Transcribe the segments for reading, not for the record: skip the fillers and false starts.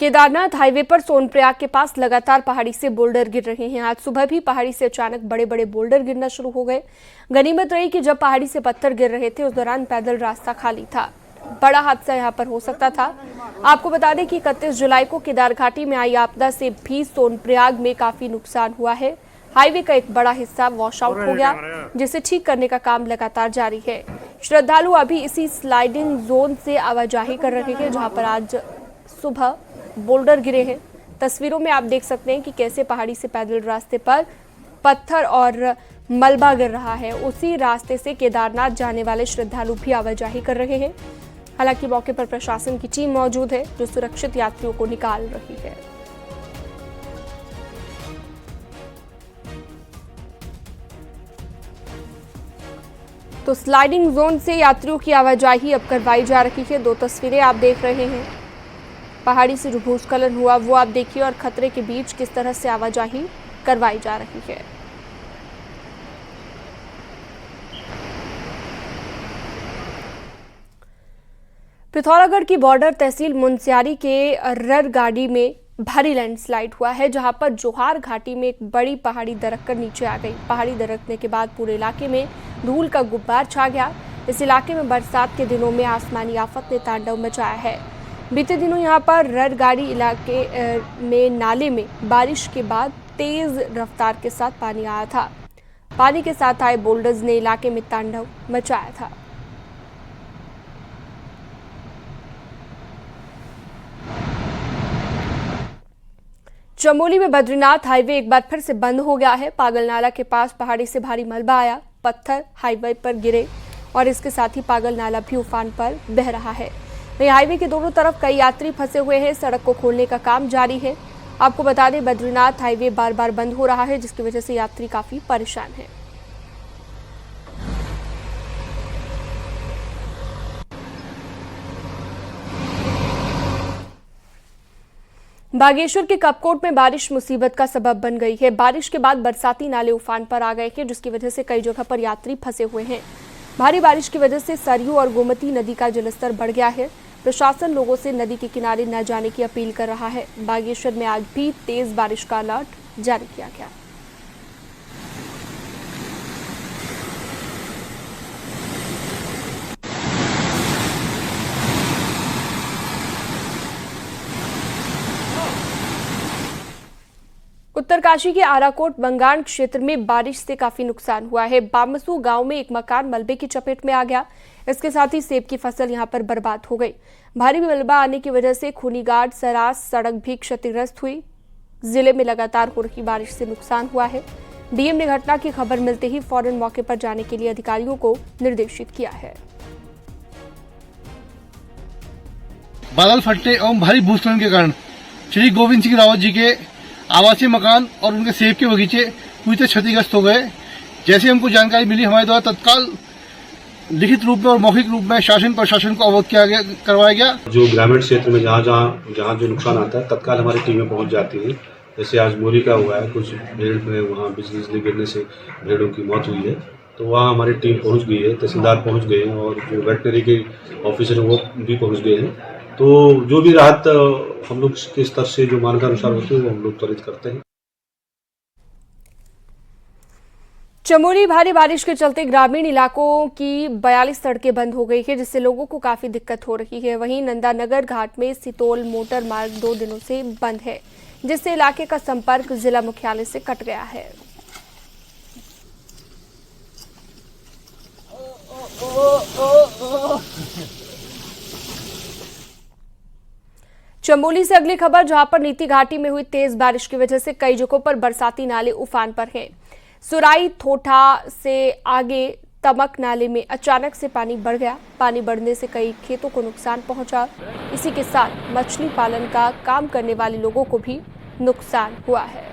Kedarnath highway पर सोनप्रयाग के पास लगातार पहाड़ी से बोल्डर गिर रहे हैं। आज सुबह भी पहाड़ी से अचानक बड़े बड़े बोल्डर गिरना शुरू हो गए। गनीमत रही कि जब पहाड़ी से पत्थर गिर रहे थे उस दौरान पैदल रास्ता खाली था। बड़ा हादसा यहां पर हो सकता था। आपको बता दें कि 31 जुलाई को केदार घाटी में आई आपदा से भी सोनप्रयाग में काफी नुकसान हुआ है। हाईवे का एक बड़ा हिस्सा वॉश आउट हो गया, जिसे ठीक करने का काम लगातार जारी है। श्रद्धालु अभी इसी स्लाइडिंग जोन से आवाजाही कर रहे हैं, जहां पर आज सुबह बोल्डर गिरे हैं। तस्वीरों में आप देख सकते हैं कि कैसे पहाड़ी से पैदल रास्ते पर पत्थर और मलबा गिर रहा है। उसी रास्ते से केदारनाथ जाने वाले श्रद्धालु भी आवाजाही कर रहे हैं। हालांकि मौके पर प्रशासन की टीम मौजूद है, जो सुरक्षित यात्रियों को निकाल रही है। तो स्लाइडिंग जोन से यात्रियों की आवाजाही अब करवाई जा रही है। दो तस्वीरें आप देख रहे हैं, पहाड़ी से जो भूस्खलन हुआ वो आप देखिए, और खतरे के बीच किस तरह से आवाजाही करवाई जा रही है। पिथौरागढ़ की बॉर्डर तहसील मुनस्यारी के ररगाड़ी में भारी लैंडस्लाइड हुआ है, जहां पर जोहार घाटी में एक बड़ी पहाड़ी दरक कर नीचे आ गई। पहाड़ी दरकने के बाद पूरे इलाके में धूल का गुब्बार छा गया। इस इलाके में बरसात के दिनों में आसमानी आफत ने तांडव मचाया है। बीते दिनों यहां पर ररगाड़ी इलाके में नाले में बारिश के बाद तेज रफ्तार के साथ पानी आया था। पानी के साथ आए बोल्डर्स ने इलाके में तांडव मचाया था। चमोली में बद्रीनाथ हाईवे एक बार फिर से बंद हो गया है। पागल नाला के पास पहाड़ी से भारी मलबा आया, पत्थर हाईवे पर गिरे और इसके साथ ही पागल नाला भी उफान पर बह रहा है। वहीं हाईवे के दोनों तरफ कई यात्री फंसे हुए हैं। सड़क को खोलने का काम जारी है। आपको बता दें, बद्रीनाथ हाईवे बार बार बंद हो रहा है, जिसकी वजह से यात्री काफी परेशान हैं। बागेश्वर के कपकोट में बारिश मुसीबत का सबब बन गई है। बारिश के बाद बरसाती नाले उफान पर आ गए हैं, जिसकी वजह से कई जगह पर यात्री फंसे हुए हैं। भारी बारिश की वजह से सरयू और गोमती नदी का जलस्तर बढ़ गया है। प्रशासन लोगों से नदी के किनारे न जाने की अपील कर रहा है। बागेश्वर में आज भी तेज बारिश का अलर्ट जारी किया गया। उत्तरकाशी के आराकोट बंगाण क्षेत्र में बारिश से काफी नुकसान हुआ है। बामसू गांव में एक मकान मलबे की चपेट में आ गया। इसके साथ ही सेब की फसल यहां पर बर्बाद हो गई। भारी मलबा आने की वजह से खूनीघाट सरास सड़क भी क्षतिग्रस्त हुई। जिले में लगातार हो रही बारिश से नुकसान हुआ है। डीएम ने घटना की खबर मिलते ही फौरन मौके पर जाने के लिए अधिकारियों को निर्देशित किया है। बादल फटने एवं भारी भूस्खलन के कारण श्री गोविंद सिंह रावत जी के आवासीय मकान और उनके सेब के बगीचे पूरी तरह क्षतिग्रस्त हो गए। जैसे हमको जानकारी मिली, हमारे द्वारा तत्काल लिखित रूप में और मौखिक रूप में शासन प्रशासन को अवगत करवाया गया। जो ग्रामीण क्षेत्र में जहाँ जो नुकसान आता है, तत्काल हमारी टीमें पहुंच जाती हैं। जैसे आज मोरी का हुआ है, कुछ भेड़ में वहाँ बिजली गिरने से भेड़ों की मौत हुई है, तो वहाँ हमारी टीम पहुँच गई है। तहसीलदार पहुँच गए हैं और जो वेटनरी के ऑफिसर हैं वो भी पहुँच गए हैं। तो जो भी राहत हम लोग के स्तर से जो मानकानुसार होती है वो हम लोग त्वरित करते हैं। चमोली भारी बारिश के चलते ग्रामीण इलाकों की 42 सड़कें बंद हो गई है, जिससे लोगों को काफी दिक्कत हो रही है। वहीं नंदानगर घाट में सितोल मोटर मार्ग 2 दिनों से बंद है, जिससे इलाके का संपर्क जिला मुख्यालय से कट गया है। चमोली से अगली खबर, जहां पर नीति घाटी में हुई तेज बारिश की वजह से कई जगहों पर बरसाती नाले उफान पर हैं। सुराई थोठा से आगे तमक नाले में अचानक से पानी बढ़ गया। पानी बढ़ने से कई खेतों को नुकसान पहुंचा। इसी के साथ मछली पालन का काम करने वाले लोगों को भी नुकसान हुआ है।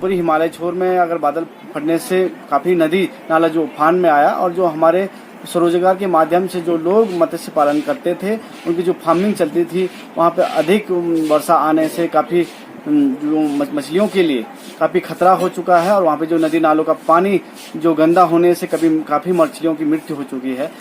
पूरी हिमालय छोर में अगर बादल फटने से काफी नदी नाला जो उफान में आया, और जो हमारे स्वरोजगार के माध्यम से जो लोग मत्स्य पालन करते थे, उनकी जो फार्मिंग चलती थी, वहाँ पे अधिक वर्षा आने से काफी जो मछलियों के लिए काफी खतरा हो चुका है। और वहाँ पे जो नदी नालों का पानी जो गंदा होने से काफी मछलियों की मृत्यु हो चुकी है।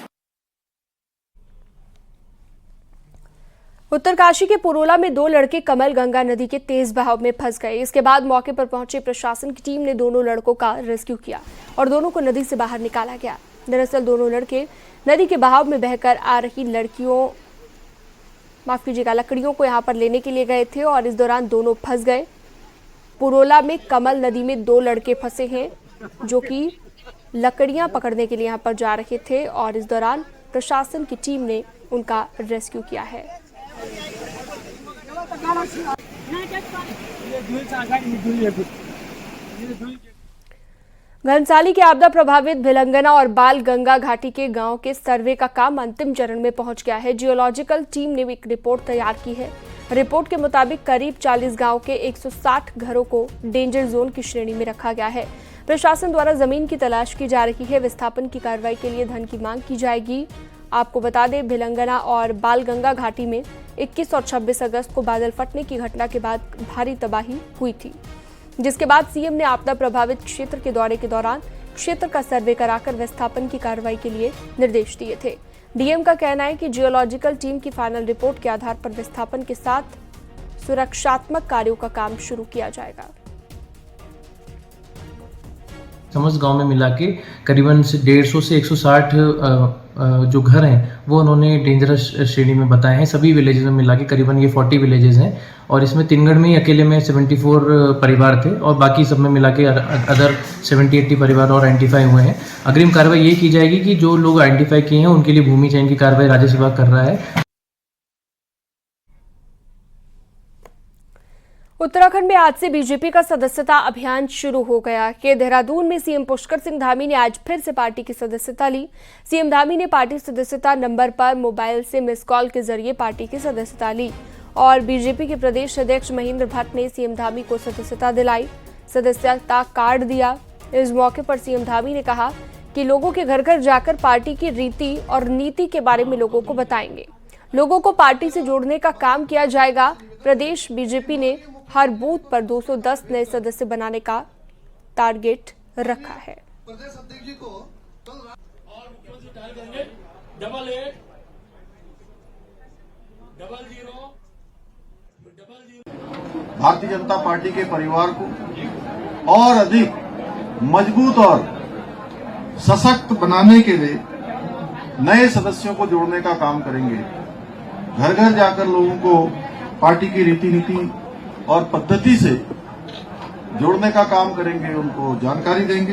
उत्तरकाशी के पुरोला में 2 लड़के कमल गंगा नदी के तेज बहाव में फंस गए। इसके बाद मौके पर पहुंचे प्रशासन की टीम ने दोनों लड़कों का रेस्क्यू किया और दोनों को नदी से बाहर निकाला गया। दरअसल दोनों लड़के नदी के बहाव में बहकर आ रही लकड़ियों को यहां पर लेने के लिए गए थे और इस दौरान दोनों फंस गए। पुरोला में कमल नदी में 2 लड़के फंसे हैं जो कि लकड़ियां पकड़ने के लिए यहां पर जा रहे थे और इस दौरान प्रशासन की टीम ने उनका रेस्क्यू किया है। घनसाली के आपदा प्रभावित भिलंगना और बाल गंगा घाटी के गांव के सर्वे का काम अंतिम चरण में पहुंच गया है। जियोलॉजिकल टीम ने एक रिपोर्ट तैयार की है। रिपोर्ट के मुताबिक करीब 40 गांव के 160 घरों को डेंजर जोन की श्रेणी में रखा गया है। प्रशासन द्वारा जमीन की तलाश की जा रही है। विस्थापन की कार्रवाई के लिए धन की मांग की जाएगी। आपको बता दें, भिलंगना और बालगंगा घाटी में 21 और 26 अगस्त को बादल फटने की घटना के बाद भारी तबाही हुई थी, जिसके बाद सीएम ने आपदा प्रभावित क्षेत्र के दौरे के दौरान क्षेत्र का सर्वे कराकर विस्थापन की कार्रवाई के लिए निर्देश दिए थे। डीएम का कहना है कि जियोलॉजिकल टीम की फाइनल रिपोर्ट के आधार पर विस्थापन के साथ सुरक्षात्मक कार्यों का काम शुरू किया जाएगा। समस्त गांव में मिला के करीबन 150 से 160 जो घर हैं वो उन्होंने डेंजरस श्रेणी में बताए हैं। सभी विलेजेस में मिला के करीबन ये 40 विलेजेस हैं और इसमें तिनगढ़ में ही अकेले में 74 परिवार थे और बाकी सब में मिला के अदर 70-80 परिवार और आइडेंटिफाई हुए हैं। अग्रिम कार्रवाई ये की जाएगी कि जो लोग आइडेंटिफाई किए हैं उनके लिए भूमि चयन की कार्रवाई राजस्व विभाग कर रहा है। उत्तराखंड में आज से बीजेपी का सदस्यता अभियान शुरू हो गया के देहरादून में सीएम पुष्कर सिंह धामी ने आज फिर से पार्टी की सदस्यता ली। सीएम धामी ने पार्टी सदस्यता नंबर पर मोबाइल से मिस कॉल के जरिए पार्टी की सदस्यता ली और बीजेपी के प्रदेश अध्यक्ष महेंद्र भट्ट ने सीएम धामी को सदस्यता दिलाई, सदस्यता कार्ड दिया। इस मौके पर सीएम धामी ने कहा कि लोगों के घर घर जाकर पार्टी की रीति और नीति के बारे में लोगों को बताएंगे। लोगों को पार्टी से जोड़ने का काम किया जाएगा। प्रदेश बीजेपी ने हर बूथ पर 210 नए सदस्य बनाने का टारगेट रखा है। भारतीय जनता पार्टी के परिवार को और अधिक मजबूत और सशक्त बनाने के लिए नए सदस्यों को जोड़ने का काम करेंगे। घर घर जाकर लोगों को पार्टी की रीति नीति और पद्धति से जोड़ने का काम करेंगे, उनको जानकारी देंगे।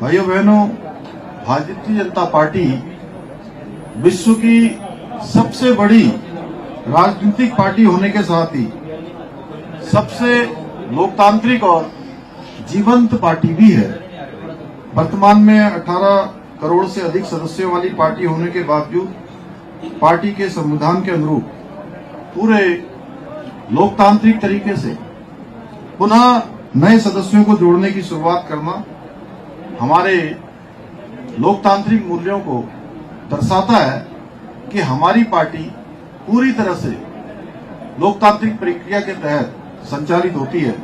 भाइयों बहनों, भारतीय जनता पार्टी विश्व की सबसे बड़ी राजनीतिक पार्टी होने के साथ ही सबसे लोकतांत्रिक और जीवंत पार्टी भी है। वर्तमान में 18 करोड़ से अधिक सदस्यों वाली पार्टी होने के बावजूद पार्टी के संविधान के अनुरूप पूरे लोकतांत्रिक तरीके से पुनः नए सदस्यों को जोड़ने की शुरुआत करना हमारे लोकतांत्रिक मूल्यों को दर्शाता है कि हमारी पार्टी पूरी तरह से लोकतांत्रिक प्रक्रिया के तहत संचालित होती है।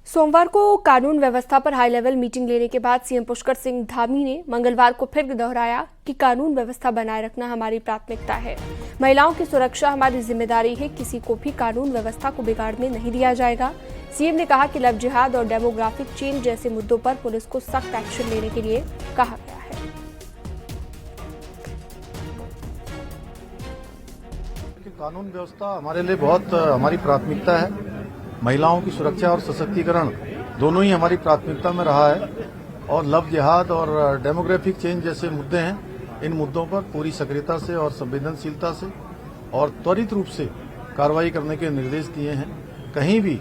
सोमवार को कानून व्यवस्था पर हाई लेवल मीटिंग लेने के बाद सीएम पुष्कर सिंह धामी ने मंगलवार को फिर दोहराया कि कानून व्यवस्था बनाए रखना हमारी प्राथमिकता है। महिलाओं की सुरक्षा हमारी जिम्मेदारी है। किसी को भी कानून व्यवस्था को बिगाड़ने नहीं दिया जाएगा। सीएम ने कहा कि लव जिहाद और डेमोग्राफिक चेंज जैसे मुद्दों पर पुलिस को सख्त एक्शन लेने के लिए कहा गया है। कानून व्यवस्था हमारे लिए बहुत हमारी प्राथमिकता है। महिलाओं की सुरक्षा और सशक्तिकरण दोनों ही हमारी प्राथमिकता में रहा है और लव जिहाद और डेमोग्राफिक चेंज जैसे मुद्दे हैं। इन मुद्दों पर पूरी सक्रियता से और संवेदनशीलता से और त्वरित रूप से कार्रवाई करने के निर्देश दिए हैं। कहीं भी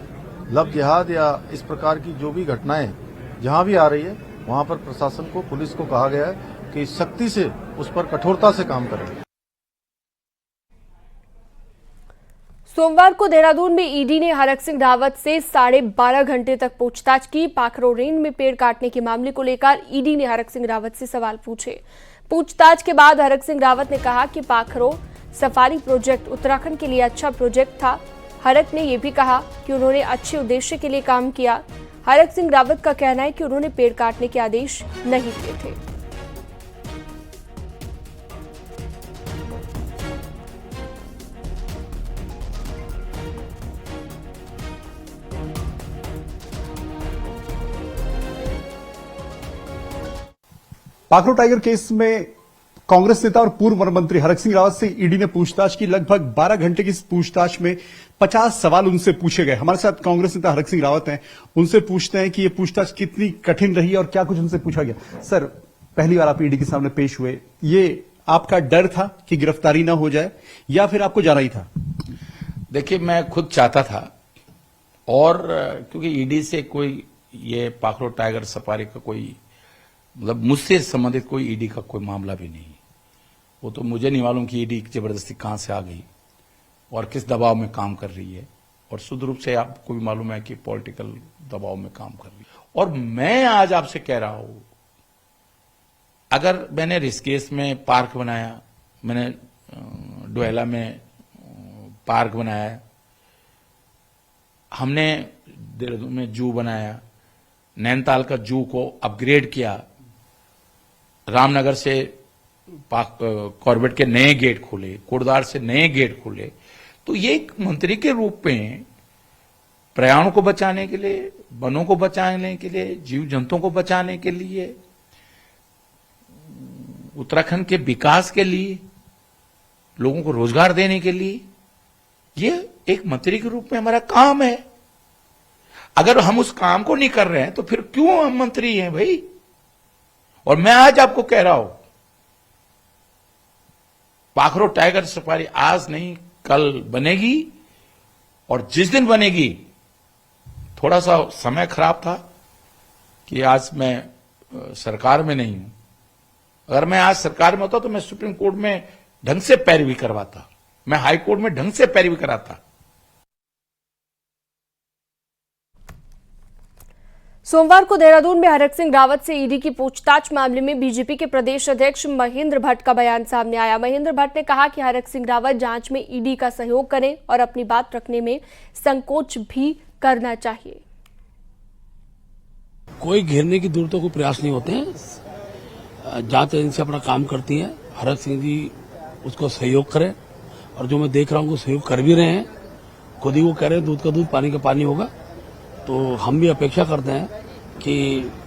लव जिहाद या इस प्रकार की जो भी घटनाएं जहां भी आ रही है वहां पर प्रशासन को, पुलिस को कहा गया है कि सख्ती से उस पर कठोरता से काम करें। सोमवार को देहरादून में ईडी ने हरक सिंह रावत से 12.5 घंटे तक पूछताछ की। पाखरो रेंज में पेड़ काटने के मामले को लेकर ईडी ने हरक सिंह रावत से सवाल पूछे। पूछताछ के बाद हरक सिंह रावत ने कहा कि पाखरो सफारी प्रोजेक्ट उत्तराखंड के लिए अच्छा प्रोजेक्ट था। हरक ने यह भी कहा कि उन्होंने अच्छे उद्देश्य के लिए काम किया। हरक सिंह रावत का कहना है कि उन्होंने पेड़ काटने के आदेश नहीं दिए थे। पाखरो टाइगर केस में कांग्रेस नेता और पूर्व वन मंत्री हरक सिंह रावत से ईडी ने पूछताछ की। लगभग 12 घंटे की इस पूछताछ में 50 सवाल उनसे पूछे गए। हमारे साथ कांग्रेस नेता हरक सिंह रावत हैं, उनसे पूछते हैं कि ये पूछताछ कितनी कठिन रही और क्या कुछ उनसे पूछा गया। सर, पहली बार आप ईडी के सामने पेश हुए, ये आपका डर था कि गिरफ्तारी ना हो जाए या फिर आपको जाना ही था? देखिए, मैं खुद चाहता था, और क्योंकि ईडी से कोई ये पाखरो टाइगर सफारी का कोई मतलब मुझसे संबंधित कोई ईडी का कोई मामला भी नहीं। वो तो मुझे नहीं मालूम कि ईडी जबरदस्ती कहां से आ गई और किस दबाव में काम कर रही है, और शुद्ध रूप से आपको भी मालूम है कि पॉलिटिकल दबाव में काम कर रही है। और मैं आज आपसे कह रहा हूं, अगर मैंने ऋषिकेश में पार्क बनाया, मैंने डोएला में पार्क बनाया, हमने देहरादून में जू बनाया, नैनीताल का जू को अपग्रेड किया, रामनगर से कॉर्बेट के नए गेट खोले, कोटद्वार से नए गेट खोले, तो ये एक मंत्री के रूप में पर्यावरण को बचाने के लिए, वनों को बचाने के लिए, जीव जंतुओं को बचाने के लिए, उत्तराखंड के विकास के लिए, लोगों को रोजगार देने के लिए, ये एक मंत्री के रूप में हमारा काम है। अगर हम उस काम को नहीं कर रहे हैं तो फिर क्यों हम मंत्री हैं भाई? और मैं आज आपको कह रहा हूं, पाखरो टाइगर सफारी आज नहीं कल बनेगी, और जिस दिन बनेगी, थोड़ा सा समय खराब था कि आज मैं सरकार में नहीं हूं। अगर मैं आज सरकार में होता तो मैं सुप्रीम कोर्ट में ढंग से पैरवी करवाता, मैं हाई कोर्ट में ढंग से पैरवी कराता। सोमवार को देहरादून में हरक सिंह रावत से ईडी की पूछताछ मामले में बीजेपी के प्रदेश अध्यक्ष महेंद्र भट्ट का बयान सामने आया। महेंद्र भट्ट ने कहा कि हरक सिंह रावत जांच में ईडी का सहयोग करें और अपनी बात रखने में संकोच भी करना चाहिए। कोई घेरने की दूर तो कोई प्रयास नहीं होते हैं। जांच एजेंसी अपना काम करती है, हरक सिंह जी उसको सहयोग करें, और जो मैं देख रहा हूं वो सहयोग कर भी रहे हैं। खुद ही वो कह रहे हैं दूध का दूध पानी का पानी होगा। तो हम भी अपेक्षा करते हैं कि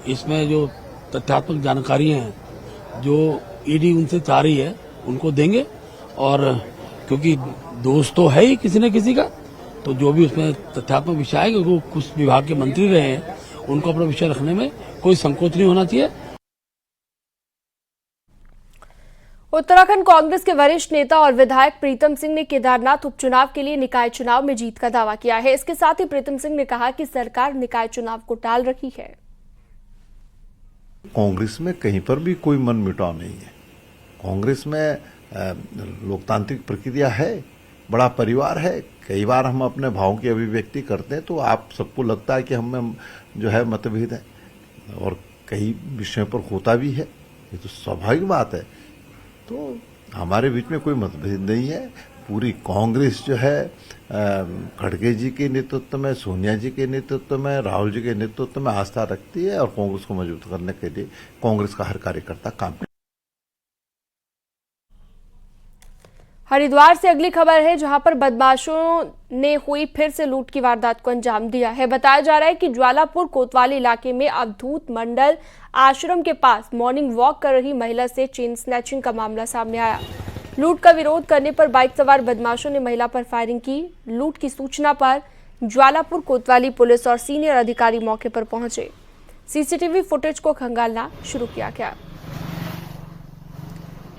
इसमें जो तथ्यात्मक जानकारी हैं जो ईडी उनसे चाह रही है उनको देंगे, और क्योंकि दोष तो है ही किसी न किसी का, तो जो भी उसमें तथ्यात्मक विषय है, वो कुछ विभाग के मंत्री रहे हैं, उनको अपना विषय रखने में कोई संकोच नहीं होना चाहिए। उत्तराखंड कांग्रेस के वरिष्ठ नेता और विधायक प्रीतम सिंह ने केदारनाथ उपचुनाव के लिए निकाय चुनाव में जीत का दावा किया है। इसके साथ ही प्रीतम सिंह ने कहा कि सरकार निकाय चुनाव को टाल रही है। कांग्रेस में कहीं पर भी कोई मन मुटाव नहीं है। कांग्रेस में लोकतांत्रिक प्रक्रिया है, बड़ा परिवार है। कई बार हम अपने भावों की अभिव्यक्ति करते हैं तो आप सबको लगता है कि हमें जो है मतभेद है, और कई विषयों पर होता भी है, ये तो स्वाभाविक बात है। तो हमारे बीच में कोई मतभेद नहीं है। पूरी कांग्रेस जो है खड़गे जी के नेतृत्व में, सोनिया जी के नेतृत्व में, राहुल जी के नेतृत्व में आस्था रखती है, और कांग्रेस को मजबूत करने के लिए कांग्रेस का हर कार्यकर्ता काम करता है। हरिद्वार से अगली खबर है, जहां पर बदमाशों ने हुई फिर से लूट की वारदात को अंजाम दिया है। बताया जा रहा है कि ज्वालापुर कोतवाली इलाके में अवधूत मंडल आश्रम के पास मॉर्निंग वॉक कर रही महिला से चेन स्नैचिंग का मामला सामने आया। लूट का विरोध करने पर बाइक सवार बदमाशों ने महिला पर फायरिंग की। लूट की सूचना पर ज्वालापुर कोतवाली पुलिस और सीनियर अधिकारी मौके पर पहुंचे। सीसीटीवी फुटेज को खंगालना शुरू किया गया।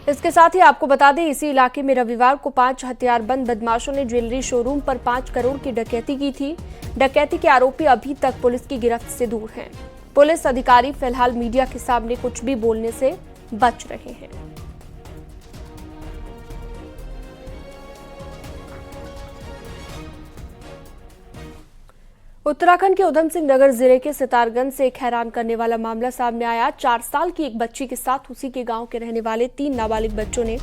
इसके साथ ही आपको बता दें, इसी इलाके में रविवार को 5 हथियारबंद बदमाशों ने ज्वेलरी शोरूम पर 5 करोड़ की डकैती की थी। डकैती के आरोपी अभी तक पुलिस की गिरफ्त से दूर हैं। पुलिस अधिकारी फिलहाल मीडिया के सामने कुछ भी बोलने से बच रहे हैं। उत्तराखंड के उधम सिंह नगर जिले के सितारगंज से एक हैरान करने वाला मामला सामने आया। 4 साल की एक बच्ची के साथ उसी के गांव के रहने वाले 3 नाबालिग बच्चों ने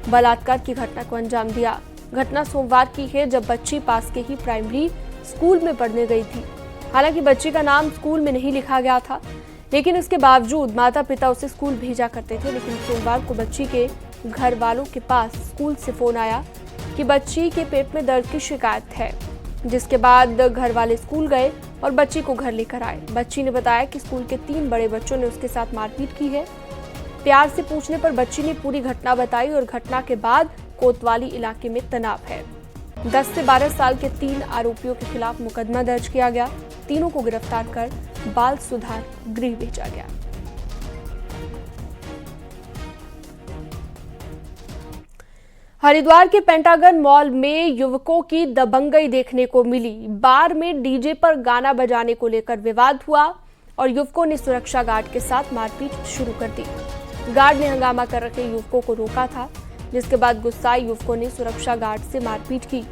बलात्कार की घटना को अंजाम दिया। घटना सोमवार की है, जब बच्ची पास के ही प्राइमरी स्कूल में पढ़ने गई थी। हालांकि बच्ची का नाम स्कूल में नहीं लिखा गया था, लेकिन इसके बावजूद माता पिता उसे स्कूल भेजा करते थे। लेकिन सोमवार को बच्ची के घर वालों के पास स्कूल से फोन आया कि बच्ची के पेट में दर्द की शिकायत है, जिसके बाद घर वाले स्कूल गए और बच्ची को घर लेकर आए। बच्ची ने बताया कि स्कूल के 3 बड़े बच्चों ने उसके साथ मारपीट की है। प्यार से पूछने पर बच्ची ने पूरी घटना बताई और घटना के बाद कोतवाली इलाके में तनाव है। 10 से 12 साल के 3 आरोपियों के खिलाफ मुकदमा दर्ज किया गया। तीनों को गिरफ्तार कर बाल सुधार गृह भेजा गया। हरिद्वार के पेंटागन मॉल में युवकों की दबंगई देखने को मिली। बार में डीजे पर गाना बजाने को लेकर विवाद हुआ और युवकों ने सुरक्षा गार्ड के साथ मारपीट शुरू कर दी। गार्ड ने हंगामा कर रखे युवकों को रोका था, जिसके बाद गुस्साए युवकों ने सुरक्षा गार्ड से मारपीट की।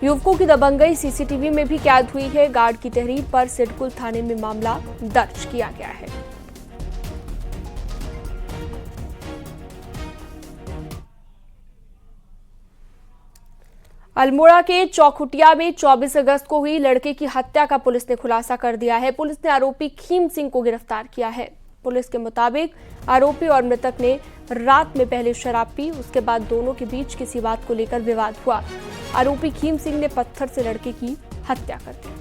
युवकों की दबंगई सीसीटीवी में भी कैद हुई है। गार्ड की तहरीर पर सिडकुल थाने में मामला दर्ज किया गया है। अल्मोड़ा के चौखुटिया में 24 अगस्त को हुई लड़के की हत्या का पुलिस ने खुलासा कर दिया है। पुलिस ने आरोपी खीम सिंह को गिरफ्तार किया है। पुलिस के मुताबिक आरोपी और मृतक ने रात में पहले शराब पी, उसके बाद दोनों के बीच किसी बात को लेकर विवाद हुआ। आरोपी खीम सिंह ने पत्थर से लड़के की हत्या कर दी।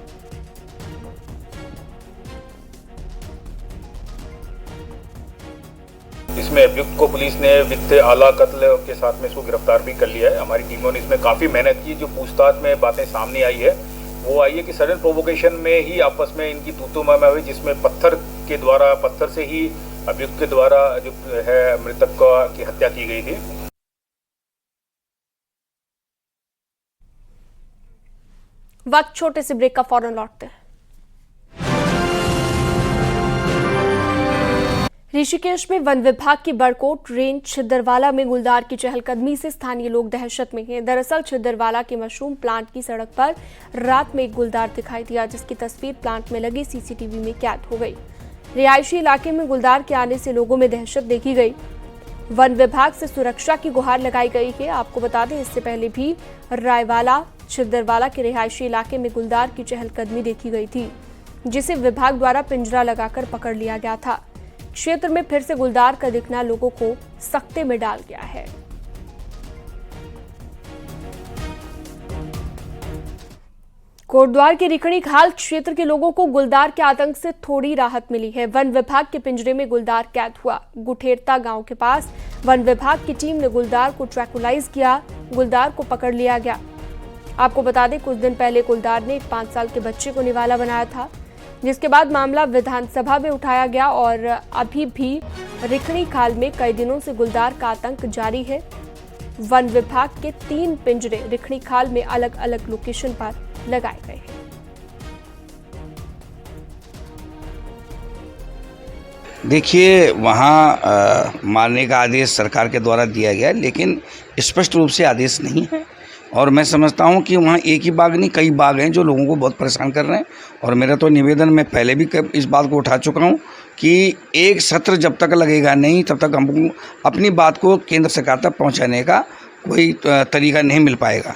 इसमें अभियुक्त को पुलिस ने वित्त आला कत्ल के साथ में इसको गिरफ्तार भी कर लिया है। हमारी टीमों ने इसमें काफ़ी मेहनत की। जो पूछताछ में बातें सामने आई है वो आई है कि सडन प्रोवोकेशन में ही आपस में इनकी तू-तू मैं हुई, जिसमें पत्थर से ही अभियुक्त के द्वारा जो है मृतक की हत्या की गई थी। वक्त छोटे से ब्रेक का, फौरन लौटते हैं। ऋषिकेश में वन विभाग की बड़कोट रेंज छिद्दरवाला में गुलदार की चहलकदमी से स्थानीय लोग दहशत में हैं। दरअसल छिद्दरवाला के मशरूम प्लांट की सड़क पर रात में एक गुलदार दिखाई दिया, जिसकी तस्वीर प्लांट में लगे सीसीटीवी में कैद हो गई। रिहायशी इलाके में गुलदार के आने से लोगों में दहशत देखी गई। वन विभाग से सुरक्षा की गुहार लगाई गई है। आपको बता दें, इससे पहले भी रायवाला छिद्दरवाला के रिहायशी इलाके में गुलदार की चहलकदमी देखी गई थी, जिसे विभाग द्वारा पिंजरा लगाकर पकड़ लिया गया था। क्षेत्र में फिर से गुलदार का दिखना लोगों को सकते में डाल गया है। कोटद्वार के रिखणी खाल क्षेत्र के लोगों को गुलदार के आतंक से थोड़ी राहत मिली है। वन विभाग के पिंजरे में गुलदार कैद हुआ। गुठेरता गांव के पास वन विभाग की टीम ने गुलदार को ट्रैकुलाइज किया। गुलदार को पकड़ लिया गया। आपको बता दें, कुछ दिन पहले गुलदार ने एक 5 साल के बच्चे को निवाला बनाया था, जिसके बाद मामला विधानसभा में उठाया गया और अभी भी रिखणी खाल में कई दिनों से गुलदार का आतंक जारी है। वन विभाग के 3 पिंजरे रिखणी खाल में अलग अलग लोकेशन पर लगाए गए हैं। देखिए, वहाँ मारने का आदेश सरकार के द्वारा दिया गया, लेकिन स्पष्ट रूप से आदेश नहीं है। और मैं समझता हूँ कि वहाँ एक ही बाघ नहीं, कई बाघ हैं जो लोगों को बहुत परेशान कर रहे हैं। और मेरा तो निवेदन, मैं पहले भी इस बात को उठा चुका हूँ कि एक सत्र जब तक लगेगा नहीं, तब तक हमको अपनी बात को केंद्र सरकार तक पहुँचाने का कोई तरीका नहीं मिल पाएगा।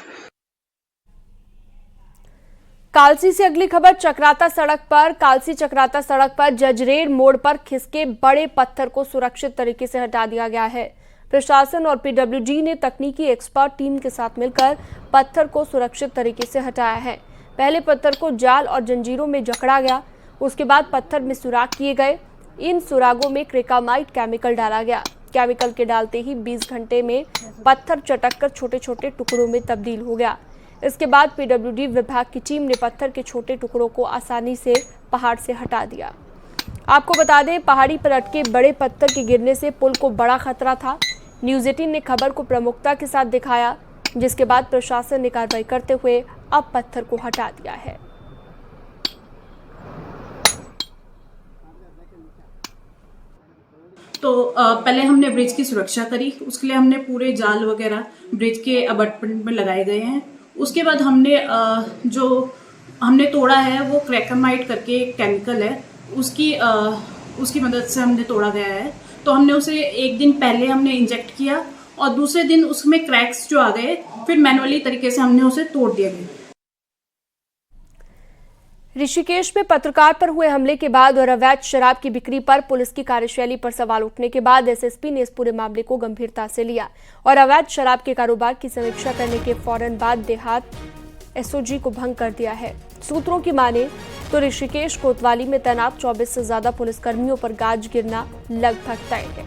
कालसी से अगली खबर, चक्राता सड़क पर जजरेर मोड़ पर खिसके बड़े पत्थर को सुरक्षित तरीके से हटा दिया गया है। प्रशासन और पीडब्ल्यूडी ने तकनीकी एक्सपर्ट टीम के साथ मिलकर पत्थर को सुरक्षित तरीके से हटाया है। पहले पत्थर को जाल और जंजीरों में जकड़ा गया, उसके बाद पत्थर में सुराख किए गए। इन सुरागों में क्रेकामाइट केमिकल डाला गया। केमिकल के डालते ही 20 घंटे में पत्थर चटककर छोटे छोटे टुकड़ों में तब्दील हो गया। इसके बाद पीडब्ल्यूडी विभाग की टीम ने पत्थर के छोटे टुकड़ों को आसानी से पहाड़ से हटा दिया। आपको बता दें, पहाड़ी पर अटके बड़े पत्थर के गिरने से पुल को बड़ा खतरा था। न्यूज़ 18 ने खबर को प्रमुखता के साथ दिखाया, जिसके बाद प्रशासन ने कार्रवाई करते हुए अब पत्थर को हटा दिया है। तो पहले हमने ब्रिज की सुरक्षा करी, उसके लिए हमने पूरे जाल वगैरह ब्रिज के अबटमेंट में लगाए गए हैं। उसके बाद हमने जो हमने तोड़ा है वो क्रैकामाइट करके एक केमिकल है, उसकी मदद से हमने तोड़ा गया है। तो हमने उसे एक दिन पहले हमने इंजेक्ट किया और दूसरे दिन उसमें क्रैक्स जो आ गए, फिर मैनुअली तरीके से हमने उसे तोड़ दिया गया। ऋषिकेश में पत्रकार पर हुए हमले के बाद और अवैध शराब की बिक्री पर पुलिस की कार्यशैली पर सवाल उठने के बाद एसएसपी ने इस पूरे मामले को गंभीरता से लिया और अवैध शराब के कारोबार की समीक्षा करने के फौरन बाद देहात एसओजी को भंग कर दिया है। सूत्रों की माने तो ऋषिकेश कोतवाली में तैनात 24 से ज्यादा पुलिसकर्मियों पर गाज गिरना लगभग तय है।